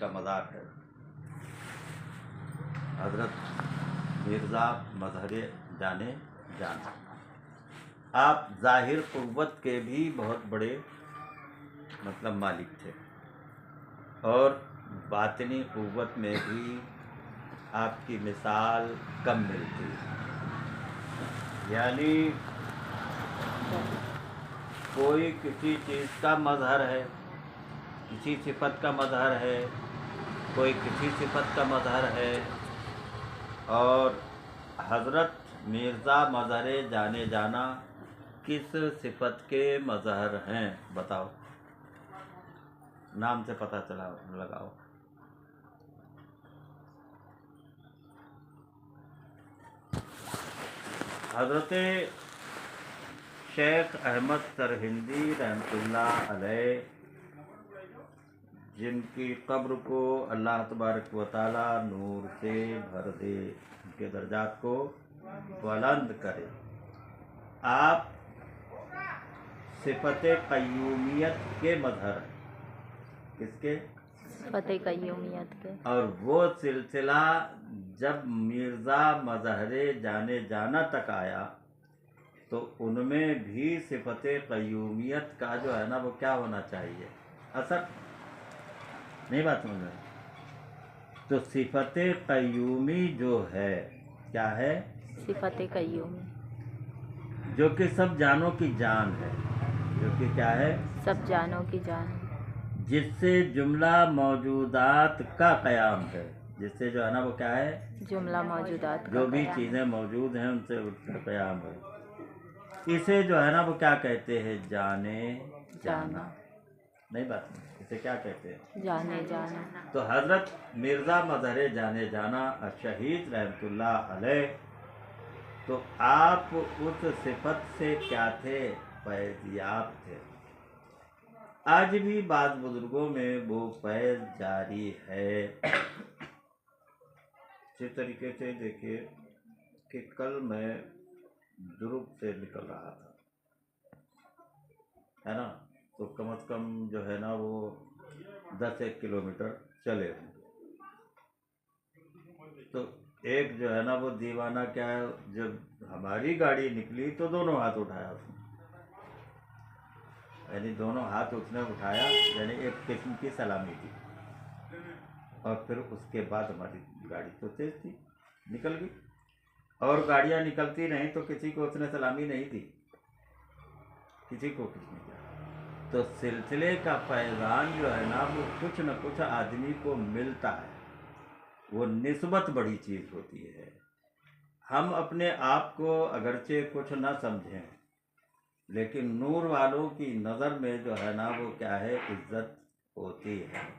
کا مزار ہے، حضرت مرزا مظہر جانے جانا۔ آپ ظاہر قوت کے بھی بہت بڑے مطلب مالک تھے، اور باطنی قوت میں بھی آپ کی مثال کم ملتی، یعنی کوئی کسی چیز کا مظہر ہے، کسی صفت کا مظہر ہے، کوئی کسی صفت کا مظہر ہے، اور حضرت مرزا مظہر جانے جانا کس صفت کے مظہر ہیں؟ بتاؤ، نام سے پتہ چلا لگاؤ۔ حضرت شیخ احمد سرہندی رحمۃ اللہ علیہ، جن کی قبر کو اللہ تبارک و تعالیٰ نور سے بھر دے، ان کے درجات کو بلند کرے، آپ صفت قیومیت کے مظہر ہیں۔ کس کے؟ صفت قیومیت کے۔ اور وہ سلسلہ جب مرزا مظہر جانے جانا تک آیا تو ان میں بھی صفت قیومیت کا جو ہے نا وہ کیا ہونا چاہیے؟ اثر نہیں، بات سمجھ میں؟ تو صفت قیومی جو ہے کیا ہے؟ صفت قیومی جو کہ سب جانوں کی جان ہے، جو کہ کیا ہے؟ سب جانوں کی جان، جس سے جملہ موجودات کا قیام ہے، جس سے جو ہے نا وہ کیا ہے؟ جملہ موجودات کا جو بھی قیام۔ چیزیں موجود ہیں ان سے اس کا قیام ہے، اسے جو ہے نا وہ کیا کہتے ہیں؟ جانے جانا۔ نہیں بات نہیں، اسے کیا کہتے ہیں؟ جانے جانا۔ تو حضرت مرزا مظہر جانے جانا شہید رحمۃ اللہ علیہ، تو آپ اس صفت سے کیا تھے؟ فیضیاب تھے۔ آج بھی بعض بزرگوں میں وہ فیض جاری ہے۔ اسی طریقے سے دیکھیے کہ کل میں درب سے نکل رہا تھا، ہے نا، تو کم از کم جو ہے نا وہ 10 کلومیٹر چلے ہوں، تو ایک جو ہے نا وہ دیوانہ کیا ہے، جب ہماری گاڑی نکلی تو دونوں ہاتھ اٹھایا اس نے، یعنی دونوں ہاتھ اس نے اٹھایا، یعنی ایک قسم کی سلامی تھی، اور پھر اس کے بعد ہماری گاڑی تو تیز تھی، نکل گئی، اور گاڑیاں نکلتی نہیں تو کسی کو اس نے سلامی نہیں دی، کسی کو کچھ نہیں کیا۔ تو سلسلے کا فیضان جو ہے نا وہ کچھ نہ کچھ آدمی کو ملتا ہے، وہ نسبت بڑی چیز ہوتی ہے۔ ہم اپنے آپ کو اگرچہ کچھ نہ سمجھیں، لیکن نور والوں کی نظر میں جو ہے نا وہ کیا ہے؟ عزت ہوتی ہے۔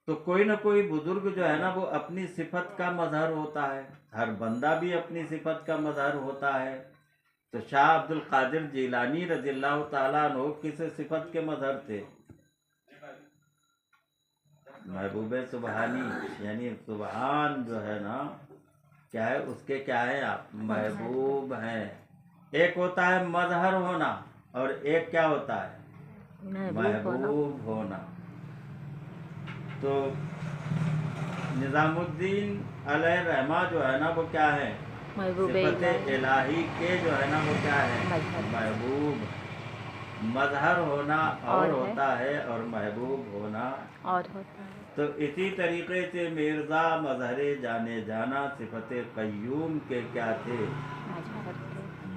تو کوئی نہ کوئی بزرگ جو ہے نا وہ اپنی صفت کا مظہر ہوتا ہے، ہر بندہ بھی اپنی صفت کا مظہر ہوتا ہے۔ تو شاہ عبد القادر جیلانی رضی اللہ تعالیٰ عنہ کس صفت کے مظہر تھے؟ محبوب سبحانی، یعنی سبحان جو ہے نا کیا ہے؟ اس کے کیا ہے؟ آپ محبوب ہیں۔ ایک ہوتا ہے مظہر ہونا، اور ایک کیا ہوتا ہے؟ محبوب ہونا۔ تو نظام الدین علیہ رحمہ جو ہے نا وہ کیا ہے؟ صفت الہی کے جو ہے نا وہ کیا ہے؟ محبوب۔ مظہر ہونا اور ہوتا ہے، اور محبوب ہونا اور ہوتا ہے۔ تو اسی طریقے سے مرزا مظہر جانے جانا صفت قیوم کے کیا تھے؟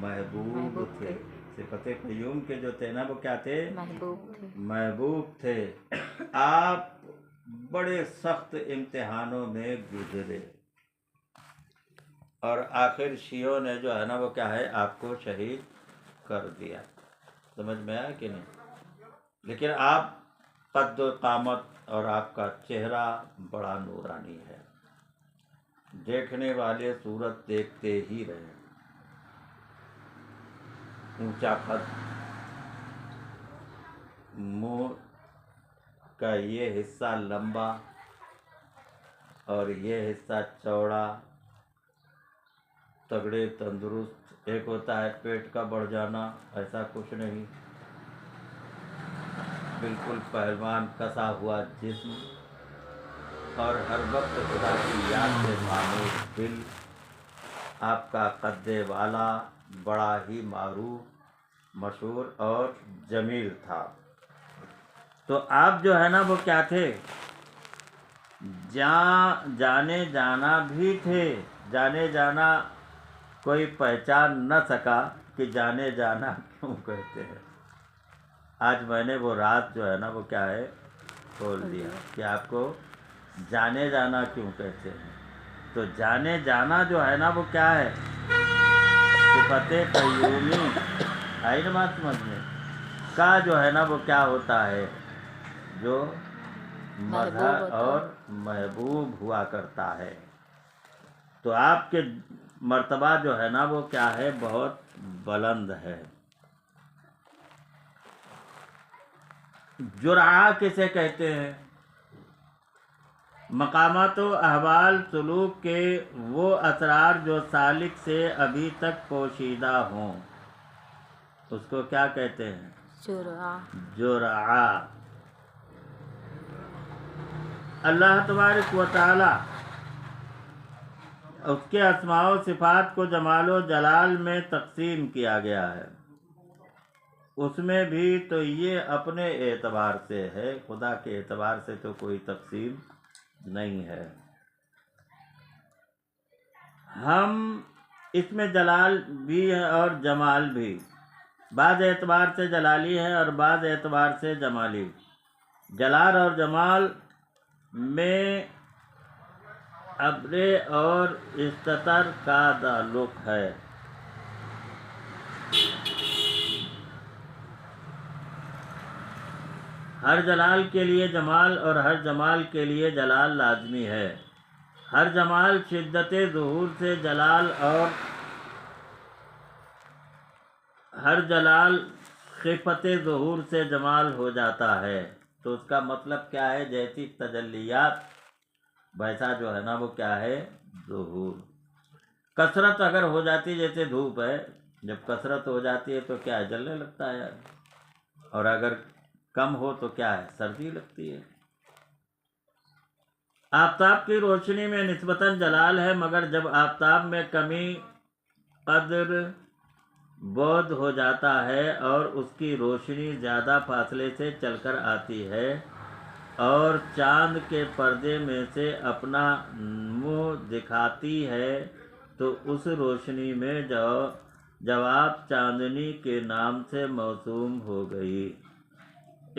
محبوب تھے۔ صفت قیوم کے جو تھے نا وہ کیا تھے؟ محبوب تھے۔ محبوب تھے۔ آپ بڑے سخت امتحانوں میں گزرے، اور آخر شیعوں نے جو ہے نا وہ کیا ہے؟ آپ کو شہید کر دیا۔ سمجھ میں آیا کہ نہیں؟ لیکن آپ قد و قامت اور آپ کا چہرہ بڑا نورانی ہے، دیکھنے والے صورت دیکھتے ہی رہے۔ اونچا قد، منہ کا یہ حصہ لمبا اور یہ حصہ چوڑا، تگڑے تندرست۔ ایک ہوتا ہے پیٹ کا بڑھ جانا، ایسا کچھ نہیں، بالکل پہلوان کسا ہوا جسم، اور ہر وقت خدا کی یاد سے معمور دل، آپ کا قد والا بڑا ہی معروف، مشہور اور جمیل تھا۔ تو آپ جو ہے نا وہ کیا تھے؟ جانے جانا بھی تھے۔ جانے جانا کوئی پہچان نہ سکا کہ جانے جانا کیوں کہتے ہیں۔ آج میں نے وہ راز جو ہے نا وہ کیا ہے کھول دیا کہ آپ کو جانے جانا کیوں کہتے ہیں۔ تو جانے جانا جو ہے نا وہ کیا ہے؟ صفت قیومی، آئی نا بات سمجھ میں، کا جو ہے نا وہ کیا ہوتا ہے؟ جو مظہر اور محبوب ہوا کرتا ہے۔ تو آپ کے مرتبہ جو ہے نا وہ کیا ہے؟ بہت بلند ہے۔ جرعہ کسے کہتے ہیں؟ مقامات و احوال سلوک کے وہ اسرار جو سالک سے ابھی تک پوشیدہ ہوں، اس کو کیا کہتے ہیں؟ جرعہ۔ اللہ تبارک و تعالی اس کے اسماء و صفات کو جمال و جلال میں تقسیم کیا گیا ہے۔ اس میں بھی تو یہ اپنے اعتبار سے ہے، خدا کے اعتبار سے تو کوئی تقسیم نہیں ہے۔ ہم اس میں جلال بھی ہے اور جمال بھی، بعض اعتبار سے جلالی ہے اور بعض اعتبار سے جمالی۔ جلال اور جمال میں ابرے اور استتر کا تعلق ہے۔ ہر جلال کے لیے جمال اور ہر جمال کے لیے جلال لازمی ہے۔ ہر جمال شدت ظہور سے جلال اور ہر جلال خفت ظہور سے جمال ہو جاتا ہے۔ تو اس کا مطلب کیا ہے؟ جیسی تجلیات ویسا جو ہے نا وہ کیا ہے؟ ظہور۔ کثرت اگر ہو جاتی جیسے دھوپ ہے، جب کثرت ہو جاتی ہے تو کیا ہے؟ جلنے لگتا ہے، اور اگر کم ہو تو کیا ہے؟ سردی لگتی ہے۔ آفتاب کی روشنی میں نسبتاً جلال ہے، مگر جب آفتاب میں کمی قدر بعد ہو جاتا ہے اور اس کی روشنی زیادہ فاصلے سے چل کر آتی ہے اور چاند کے پردے میں سے اپنا منہ دکھاتی ہے، تو اس روشنی میں جواب چاندنی کے نام سے موسوم ہو گئی۔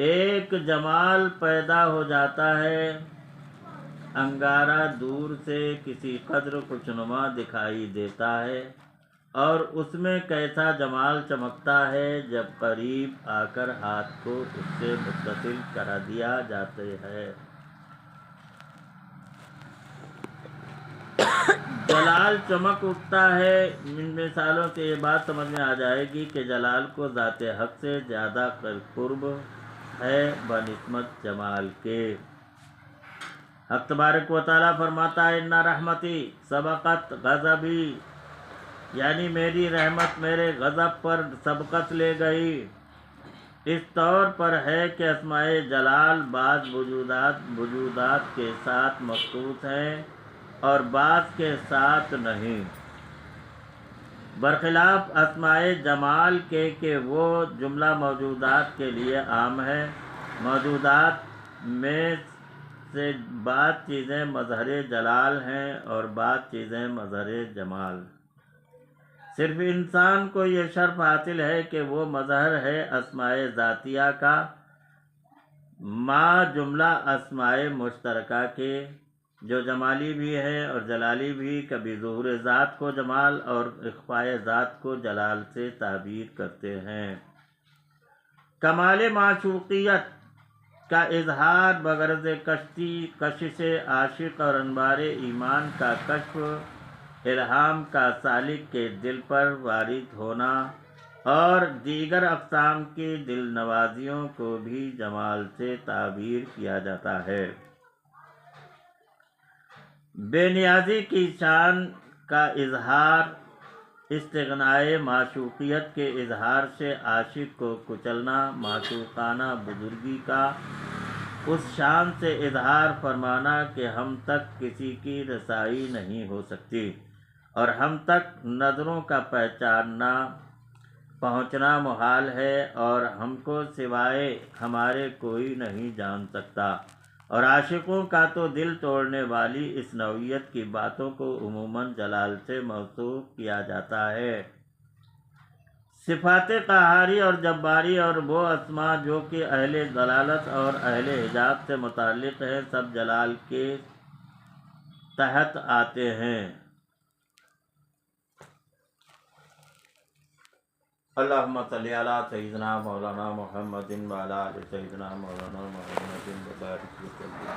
ایک جمال پیدا ہو جاتا ہے، انگارہ دور سے کسی قدر خوشنما دکھائی دیتا ہے، اور اس میں کیسا جمال چمکتا ہے جب قریب آ کر ہاتھ کو اس سے متصل کرا دیا جاتا ہے۔ جلال چمک اٹھتا ہے۔ ان مثالوں سے یہ بات سمجھ میں آ جائے گی کہ جلال کو ذات حق سے زیادہ قرب ہے بنسبت جمال کے۔ حق تبارک و تعالیٰ فرماتا ہے اِنَّ رحمتی سبقت غضبی، یعنی میری رحمت میرے غضب پر سبقت لے گئی۔ اس طور پر ہے کہ اسماء جلال بعض وجودات کے ساتھ مخصوص ہیں اور بعض کے ساتھ نہیں، برخلاف اسماء جمال کے کہ وہ جملہ موجودات کے لیے عام ہے۔ موجودات میں سے بعض چیزیں مظہر جلال ہیں اور بعض چیزیں مظہر جمال۔ صرف انسان کو یہ شرف حاصل ہے کہ وہ مظہر ہے اسماء ذاتیہ کا، ما جملہ اسماء مشترکہ کے، جو جمالی بھی ہے اور جلالی بھی، کبھی ظہور ذات کو جمال اور اخفاء ذات کو جلال سے تعبیر کرتے ہیں۔ کمال معشوقیت کا اظہار بغرض کشش عاشق اور انوار ایمان کا کشف، الہام کا سالک کے دل پر وارد ہونا اور دیگر اقسام کی دل نوازیوں کو بھی جمال سے تعبیر کیا جاتا ہے۔ بے نیازی کی شان کا اظہار استغنائے معشوقیت کے اظہار سے عاشق کو کچلنا، معشوقانہ بزرگی کا اس شان سے اظہار فرمانا کہ ہم تک کسی کی رسائی نہیں ہو سکتی اور ہم تک نظروں کا پہنچنا محال ہے اور ہم کو سوائے ہمارے کوئی نہیں جان سکتا، اور عاشقوں کا تو دل توڑنے والی اس نوعیت کی باتوں کو عموماً جلال سے موصوف کیا جاتا ہے۔ صفات قہاری اور جباری اور وہ اسماء جو کہ اہل ضلالت اور اہل حجاب سے متعلق ہیں سب جلال کے تحت آتے ہیں۔ اللہم صلی علی سیدنا مولانا محمد وعلی آل سیدنا مولانا محمد وبارک وسلم۔